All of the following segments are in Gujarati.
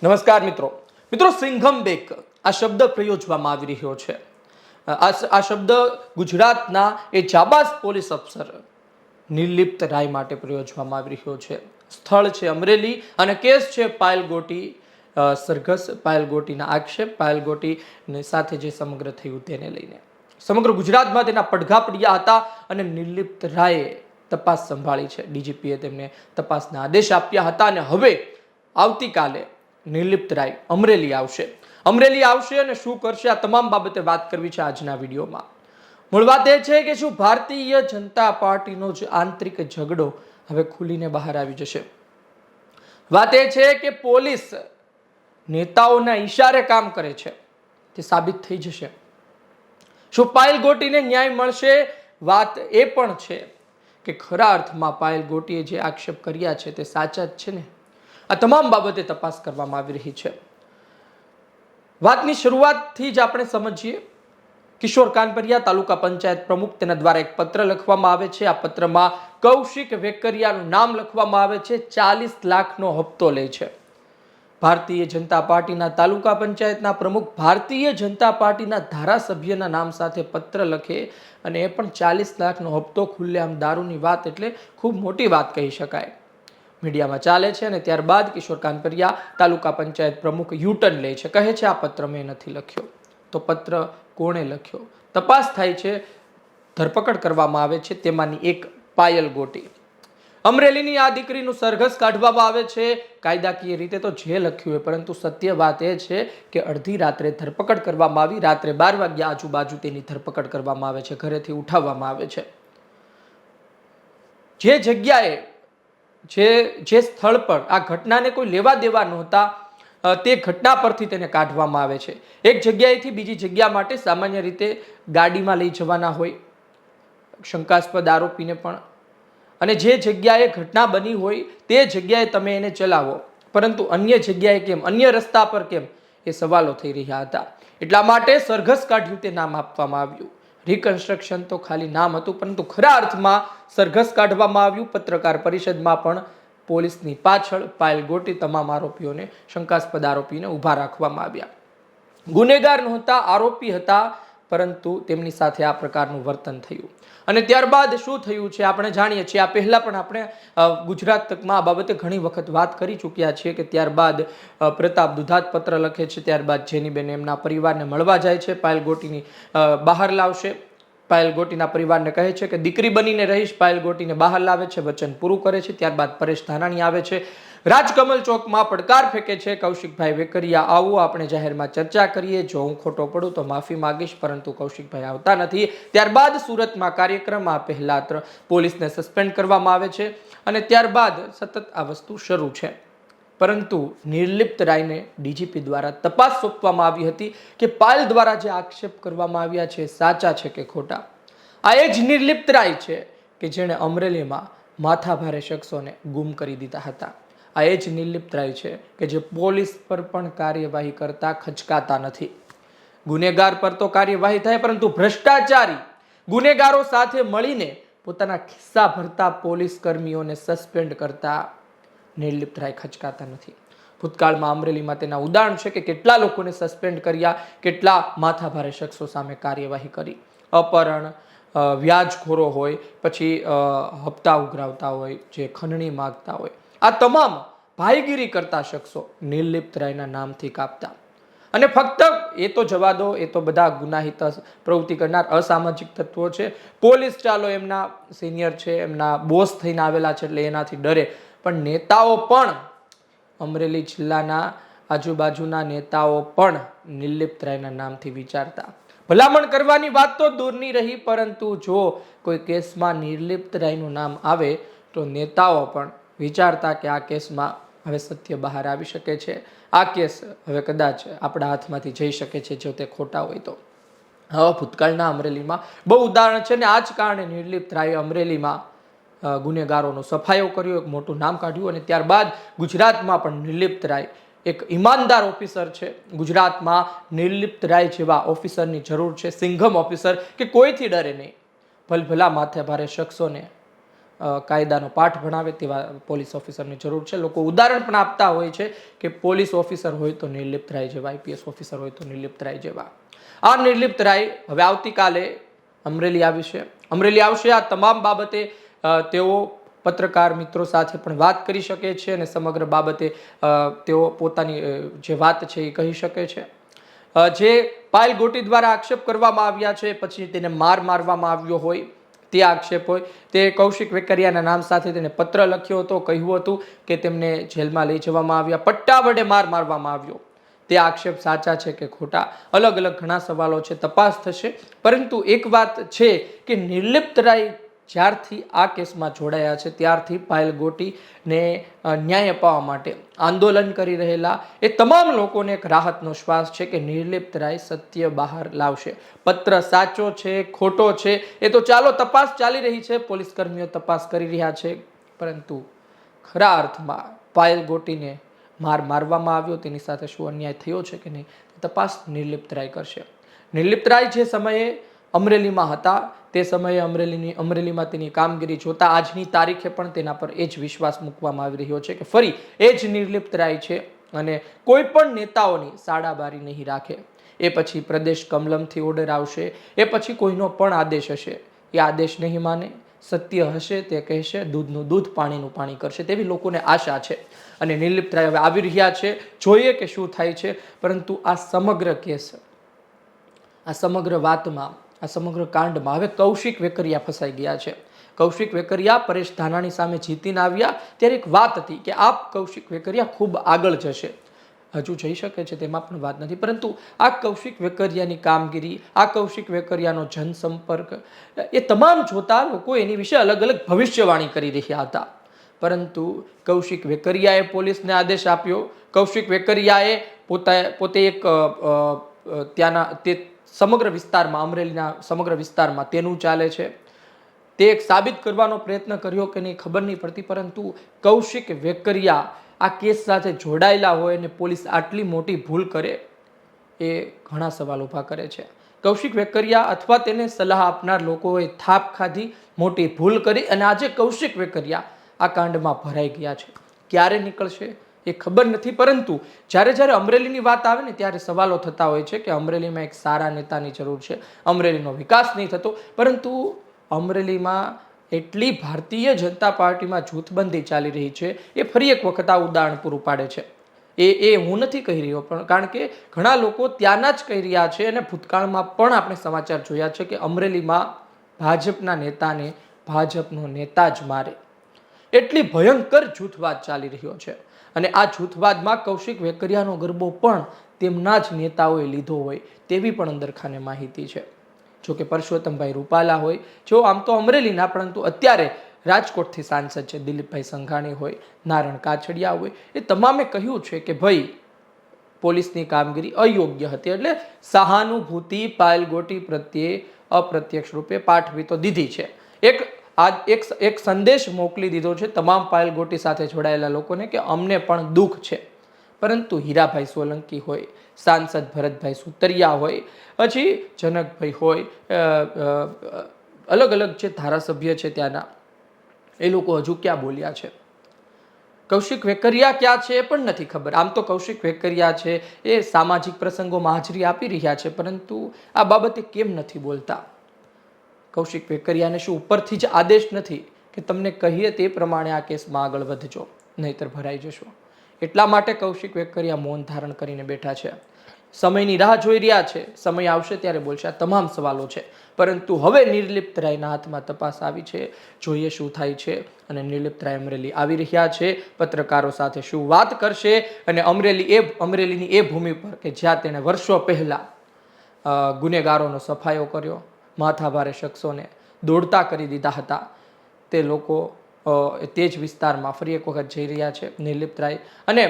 નમસ્કાર મિત્રો સિંઘમ બેક આ શબ્દ પ્રયોજવામાં આવી રહ્યો છે। આ શબ્દ ગુજરાતના એ જાબાઝ પોલીસ અફસર નિર્લિપ્ત રાય માટે પ્રયોજવામાં આવી રહ્યો છે। સ્થળ છે અમરેલી અને કેસ છે પાયલ ગોટી સરઘસ પાયલ ગોટીના આક્ષેપ પાયલ ગોટી સાથે જે સમગ્ર થયું તેને લઈને સમગ્ર ગુજરાતમાં તેના પડઘા પડ્યા હતા અને નિર્લિપ્ત રાયે તપાસ સંભાળી છે। ડીજીપીએ તેમને તપાસના આદેશ આપ્યા હતા અને હવે આવતીકાલે નિર્લિપ્ત રાય અમરેલી આવશે અને શું કરશે આ તમામ બાબતે વાત કરવી છે આજના વિડીયોમાં। મૂળ વાત એ છે કે શું ભારતીય જનતા પાર્ટીનો જ આંતરિક ઝઘડો હવે ખુલીને બહાર આવી જશે। વાત એ છે કે પોલીસ નેતાઓના ઈશારે કામ કરે છે તે સાબિત થઈ જશે। શું પાયલ ગોટીને ન્યાય મળશે? વાત એ પણ છે કે ખરા અર્થમાં પાયલ ગોટીએ જે આક્ષેપ કર્યા છે તે સાચા જ છે ને? આ તમામ બાબતે તપાસ કરવામાં આવી રહી છે। વાતની શરૂઆતથી જ આપણે સમજીએ। કિશોર કાનપરિયા તાલુકા પંચાયત પ્રમુખ તેના દ્વારા એક પત્ર લખવામાં આવે છે। આ પત્રમાં કૌશિક વેકરિયાનું નામ લખવામાં આવે છે। 40 લાખનો હપ્તો લે છે। ભારતીય જનતા પાર્ટીના તાલુકા પંચાયતના પ્રમુખ ભારતીય જનતા પાર્ટીના ધારાસભ્યના નામ સાથે પત્ર લખે અને એ પણ 40 લાખનો હપ્તો ખુલ્લેઆમ દારૂની વાત એટલે ખૂબ મોટી વાત કહી શકાય। મીડિયામાં ચાલે છે અને ત્યારબાદ કિશોર કાનપરિયા તાલુકા પંચાયત પ્રમુખ યુટર્ન લે છે, કહે છે આ પત્ર મેં નથી લખ્યો। તો પત્ર કોણે લખ્યો? તપાસ થાય છે, ધરપકડ કરવામાં આવે છે તેમાંની એક પાયલ ગોટી। અમરેલીની આ દીકરીનું સરઘસ કાઢવામાં આવે છે। કાયદાકીય રીતે તો જે લખ્યું હોય, પરંતુ સત્ય વાત એ છે કે અડધી રાત્રે ધરપકડ કરવામાં આવી। રાત્રે 12 વાગ્યા આજુબાજુ તેની ધરપકડ કરવામાં આવે છે, ઘરેથી ઉઠાવવામાં આવે છે। જે જગ્યાએ જે સ્થળ પર આ ઘટનાને કોઈ લેવા દેવા નહોતા તે ઘટના પરથી તેને કાઢવામાં આવે છે। એક જગ્યાએથી બીજી જગ્યા માટે સામાન્ય રીતે ગાડીમાં લઈ જવાના હોય શંકાસ્પદ આરોપીને પણ, અને જે જગ્યાએ ઘટના બની હોય તે જગ્યાએ તમે એને ચલાવો, પરંતુ અન્ય જગ્યાએ કેમ, અન્ય રસ્તા પર કેમ, એ સવાલો થઈ રહ્યા હતા। એટલા માટે સરઘસ કાઢ્યું તે નામ આપવામાં આવ્યું। રિકન્સ્ટ્રક્શન તો ખાલી નામ હતું, પરંતુ ખરા અર્થમાં સરઘસ કાઢવામાં આવ્યું। પત્રકાર પરિષદમાં પણ પોલીસની પાછળ પાયલ ગોટી તમામ આરોપીઓને શંકાસ્પદ આરોપીને ઊભા રાખવામાં આવ્યા। ગુનેગાર નહોતા, આરોપી હતા, પરંતુ તેમની સાથે આ પ્રકારનું વર્તન થયું। અને ત્યારબાદ શું થયું છે આપણે જાણીએ છીએ। આ પહેલા પણ આપણે ગુજરાત તકમાં આ બાબતે ઘણી વખત વાત કરી ચૂક્યા છીએ કે ત્યારબાદ પ્રતાપ દુધાત પત્ર લખે છે, ત્યારબાદ જેનીબેન એમના પરિવારને મળવા જાય છે, પાયલ ગોટીની બહાર લાવશે। પાયલ ગોટીના પરિવારને કહે છે કે દીકરી બનીને રહીશ, પાયલ ગોટીને બહાર લાવે છે, વચન પૂરું કરે છે। ત્યારબાદ પરેશ ધાનાણી આવે છે, રાજકમલ ચોકમાં પડકાર ફેંકે છે, કૌશિકભાઈ વેકરિયા આવો આપણે જાહેરમાં ચર્ચા કરીએ, જો હું ખોટો પડું તો માફી માંગીશ, પરંતુ કૌશિકભાઈ આવતા નથી। ત્યારબાદ સુરતમાં કાર્યક્રમ, આ પહેલા પોલીસને સસ્પેન્ડ કરવામાં આવે છે અને ત્યારબાદ સતત આ વસ્તુ શરૂ છે। પરંતુ નિર્લિપ્ત રાયને ડીજીપી દ્વારા તપાસ સોંપવામાં આવી હતી કે પાયલ દ્વારા જે આક્ષેપ કરવામાં આવ્યા છે સાચા છે કે ખોટા। આ એ જ નિર્લિપ્ત રાય છે કે જેણે અમરેલીમાં માથાભારે શખ્સોને ગુમ કરી દીધા હતા। આ એ જ નિર્લિપ્ત રાય છે કે જે પોલીસ પર પણ કાર્યવાહી કરતા ખચકાતા નથી। ગુનેગાર પર તો કાર્યવાહી થાય, પરંતુ ભ્રષ્ટાચારી ગુનેગારો સાથે મળીને પોતાના ખિસ્સા ભરતા પોલીસ કર્મીઓને સસ્પેન્ડ કરતા નિર્લિપ્ત રાય ખચકાતા નથી। ભૂતકાળમાં અમરેલીમાં તેના ઉદાહરણ છે કે કેટલા લોકોને સસ્પેન્ડ કર્યા, કેટલા માથાભારે શખ્સો સામે કાર્યવાહી કરી। અપહરણ, વ્યાજખોરો હોય, પછી હપ્તા ઉઘરાવતા હોય, જે ખંડણી માગતા હોય, આ તમામ ભાઈગીરી કરતા શખ્સો નિર્લિપ્ત રાયના નામથી કાપતા। અને ફક્ત એ તો જવા દો, એ તો બધા ગુનાહિત પ્રવૃત્તિ કરનાર અસામાજિક તત્વો છે। પોલીસ ચાલો એમના સિનિયર છે, એમના બોસ થઈને આવેલા છે એટલે એનાથી ડરે, પણ નેતાઓ પણ, અમરેલી જિલ્લાના આજુબાજુના નેતાઓ પણ નિર્લિપ્ત રાયના નામથી વિચારતા। ભલામણ કરવાની વાત તો દૂરની રહી, પરંતુ જો કોઈ કેસમાં નિર્લિપ્ત રાયનું નામ આવે તો નેતાઓ પણ વિચારતા કે આ કેસમાં હવે સત્ય બહાર આવી શકે છે, આ કેસ હવે કદાચ આપણા હાથમાંથી જઈ શકે છે જો તે ખોટા હોય તો। હવે ભૂતકાળના અમરેલીમાં બહુ ઉદાહરણ છે ને આ જ કારણે નિર્લિપ્ત રાયે અમરેલીમાં ગુનેગારોનો સફાયો કર્યો, એક મોટું નામ કાઢ્યું। અને ત્યારબાદ ગુજરાતમાં પણ નિર્લિપ્ત રાય એક ઈમાનદાર ઓફિસર છે। ગુજરાતમાં નિર્લિપ્ત રાય જેવા ઓફિસરની જરૂર છે, સિંઘમ ઓફિસર કે કોઈથી ડરે નહીં, ભલભલા માથે ભારે શખ્સોને કાયદાનો પાઠ ભણાવે તેવા પોલીસ ઓફિસરની જરૂર છે. લોકો ઉદાહરણ પણ આપતા હોય છે કે પોલીસ ઓફિસર હોય તો નિર્લિપ્ત રાય જેવા, આઈપીએસ ઓફિસર હોય તો નિર્લિપ્ત રાય જેવા. આ નિર્લિપ્ત રાય હવે આવતીકાલે અમરેલી આવશે. આ તમામ બાબતે તેઓ પત્રકાર મિત્રો સાથે પણ વાત કરી શકે છે અને સમગ્ર બાબતે તેઓ પોતાની જે વાત છે એ કહી શકે છે. જે પાયલ ગોટી દ્વારા આક્ષેપ કરવામાં આવ્યા છે, પછી તેને મારવામાં આવ્યો હોય તે આક્ષેપ હોય, તે કૌશિક વેકરિયાના નામ સાથે તેને પત્ર લખ્યો હતો, કહ્યું હતું કે તેમને જેલમાં લઈ જવામાં આવ્યા, પટ્ટા વડે મારવામાં આવ્યો. તે આક્ષેપ સાચા છે કે ખોટા, અલગ અલગ ઘણા સવાલો છે, તપાસ થશે. પરંતુ એક વાત છે કે નિર્લિપ્ત રાય જ્યારથી આ કેસમાં જોડાયા છે ત્યારથી પાયલ ગોટીને ન્યાય અપાવવા માટે આંદોલન કરી રહેલા એ તમામ લોકોને એક રાહતનો શ્વાસ છે કે નિર્લિપ્ત રાય સત્ય બહાર લાવશે. પત્ર સાચો છે ખોટો છે એ તો ચાલો તપાસ ચાલી રહી છે, પોલીસ કર્મીઓ તપાસ કરી રહ્યા છે, પરંતુ ખરા અર્થમાં પાયલ ગોટીને મારવામાં આવ્યો, તેની સાથે શું અન્યાય થયો છે કે નહીં, તપાસ નિર્લિપ્ત રાય કરશે. નિર્લિપ્ત રાય જે સમયે અમરેલીમાં હતા તે સમયે અમરેલીમાં તેની કામગીરી જોતા આજની તારીખે પણ તેના પર એ જ વિશ્વાસ મૂકવામાં આવી રહ્યો છે કે ફરી એ જ નિર્લિપ્ત રાય છે અને કોઈ પણ નેતાઓની સાડાબારી નહીં રાખે. એ પછી પ્રદેશ કમલમથી ઓર્ડર આવશે, એ પછી કોઈનો પણ આદેશ હશે, એ આદેશ નહીં માને, સત્ય હશે તે કહેશે, દૂધનું દૂધ પાણીનું પાણી કરશે, તેવી લોકોને આશા છે. અને નિર્લિપ્ત રાય હવે આવી રહ્યા છે, જોઈએ કે શું થાય છે. પરંતુ આ સમગ્ર કેસ, આ સમગ્ર વાતમાં, આ સમગ્ર કાંડમાં હવે કૌશિક વેકરિયા ફસાઈ ગયા છે. કૌશિક વેકરિયા પરેશ ધાનાણી સામે જીતીને આવ્યા ત્યારે એક વાત હતી કે આ કૌશિક વેકરિયા ખૂબ આગળ જશે, હજુ જઈ શકે છે તેમાં પણ વાત નથી, પરંતુ આ કૌશિક વેકરિયાની કામગીરી, આ કૌશિક વેકરિયાનો જનસંપર્ક, એ તમામ જોતા લોકો એની વિશે અલગ અલગ ભવિષ્યવાણી કરી રહ્યા હતા. પરંતુ કૌશિક વેકરિયાએ પોલીસને આદેશ આપ્યો, કૌશિક વેકરિયાએ પોતે એક ત્યાંના તે સમગ્ર વિસ્તારમાં, અમરેલીના સમગ્ર વિસ્તારમાં તેનું ચાલે છે, તે એક સાબિત કરવાનો પ્રયત્ન કર્યો કે નહીં ખબર નહીં પડતી, પરંતુ કૌશિક વેકરિયા આ કેસ સાથે જોડાયેલા હોય અને પોલીસ આટલી મોટી ભૂલ કરે એ ઘણા સવાલ ઊભા કરે છે. કૌશિક વેકરિયા અથવા તેને સલાહ આપનાર લોકોએ થાપ ખાધી, મોટી ભૂલ કરી અને આજે કૌશિક વેકરિયા આ કાંડમાં ભરાઈ ગયા છે. ક્યારે નીકળશે એ ખબર નથી, પરંતુ જ્યારે અમરેલીની વાત આવે ને ત્યારે સવાલો થતા હોય છે કે અમરેલીમાં એક સારા નેતાની જરૂર છે, અમરેલીનો વિકાસ નહીં થતો. પરંતુ અમરેલીમાં એટલી ભારતીય જનતા પાર્ટીમાં જૂથબંધી ચાલી રહી છે એ ફરી એક વખત આ ઉદાહરણ પૂરું પાડે છે. એ હું નથી કહી રહ્યો, પણ કારણ કે ઘણા લોકો ત્યાંના જ કહી રહ્યા છે અને ભૂતકાળમાં પણ આપણે સમાચાર જોયા છે કે અમરેલીમાં ભાજપના નેતાને ભાજપનો નેતા જ મારે, એટલી ભયંકર જૂથવાદ ચાલી રહ્યો છે. અને આ જૂથવાદમાં કૌશિક વેકરિયાનો ગરબો પણ તેમના જ નેતાઓએ લીધો હોય તેવી પણ અંદરખાને માહિતી છે. જોકે પરસોત્તમભાઈ રૂપાલા હોય, જો આમ તો અમરેલીના પરંતુ અત્યારે રાજકોટથી સાંસદ છે, દિલીપભાઈ સંઘાણી હોય, નારણ કાછડિયા હોય, એ તમામે કહ્યું છે કે ભાઈ પોલીસની કામગીરી અયોગ્ય હતી, એટલે સહાનુભૂતિ પાયલ ગોટી પ્રત્યે અપ્રત્યક્ષ રૂપે પાઠવી તો દીધી છે. એક સંદેશ મોકલી દીધો છે તમામ પાયલ ગોટી સાથે જોડાયેલા લોકોને કે અમને પણ દુઃખ છે. પરંતુ હીરાભાઈ સોલંકી હોય, સાંસદ ભરતભાઈ સુતરિયા હોય, પછી જનકભાઈ હોય, અલગ અલગ જે ધારાસભ્ય છે ત્યાંના, એ લોકો હજુ ક્યાં બોલ્યા છે? કૌશિક વેકરિયા ક્યાં છે એ પણ નથી ખબર. આમ તો કૌશિક વેકરિયા છે એ સામાજિક પ્રસંગોમાં હાજરી આપી રહ્યા છે, પરંતુ આ બાબતે કેમ નથી બોલતા? કૌશિક વેકરિયાને શું ઉપરથી જ આદેશ નથી કે તમને કહીએ તે પ્રમાણે આ કેસમાં આગળ વધજો, નહીતર ભરાઈ જશો? એટલા માટે કૌશિક વેકરિયા મૌન ધારણ કરીને બેઠા છે, સમયની રાહ જોઈ રહ્યા છે. સમય આવશે ત્યારે બોલશે. આ તમામ સવાલો છે, પરંતુ હવે નિર્લિપ્ત રાયના હાથમાં તપાસ આવી છે, જોઈએ શું થાય છે. અને નિર્લિપ્ત રાય અમરેલી આવી રહ્યા છે, પત્રકારો સાથે શું વાત કરશે, અને અમરેલીની એ ભૂમિ પર કે જ્યાં તેણે વર્ષો પહેલા ગુનેગારોનો સફાયો કર્યો, માથાભારે શખ્સોને દોડતા કરી દીધા હતા, તે લોકો તે જ વિસ્તારમાં ફરી એક વખત જઈ રહ્યા છે નિર્લિપ્ત રાય. અને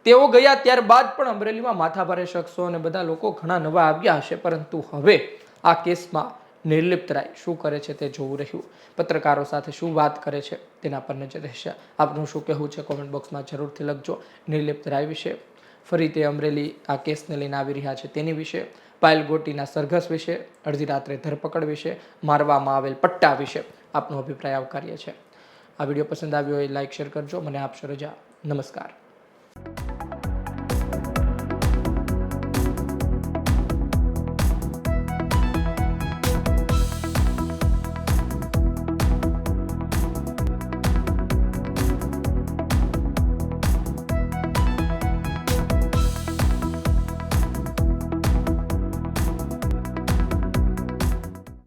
તેઓ ગયા ત્યારબાદ પણ અમરેલીમાં માથાભારે શખ્સો અને બધા લોકો ઘણા નવા આવ્યા હશે, પરંતુ હવે આ કેસમાં નિર્લિપ્ત રાય શું કરે છે તે જોવું રહ્યું. પત્રકારો સાથે શું વાત કરે છે તેના પર નજર રહેશે. આપનું શું કહેવું છે કોમેન્ટ બોક્સમાં જરૂરથી લખજો. નિર્લિપ્ત રાય વિશે, ફરી તે અમરેલી આ કેસને લઈને આવી રહ્યા છે તેની વિશે, પાયલ ગોટીના સરઘસ વિશે, અડધી રાત્રે ધરપકડ વિશે, મારવામાં આવેલ પટ્ટા વિશે આપનો અભિપ્રાય આવકાર્ય છે. આ વિડીયો પસંદ આવ્યો હોય લાઇક શેર કરજો. મને આપશો રજા. નમસ્કાર.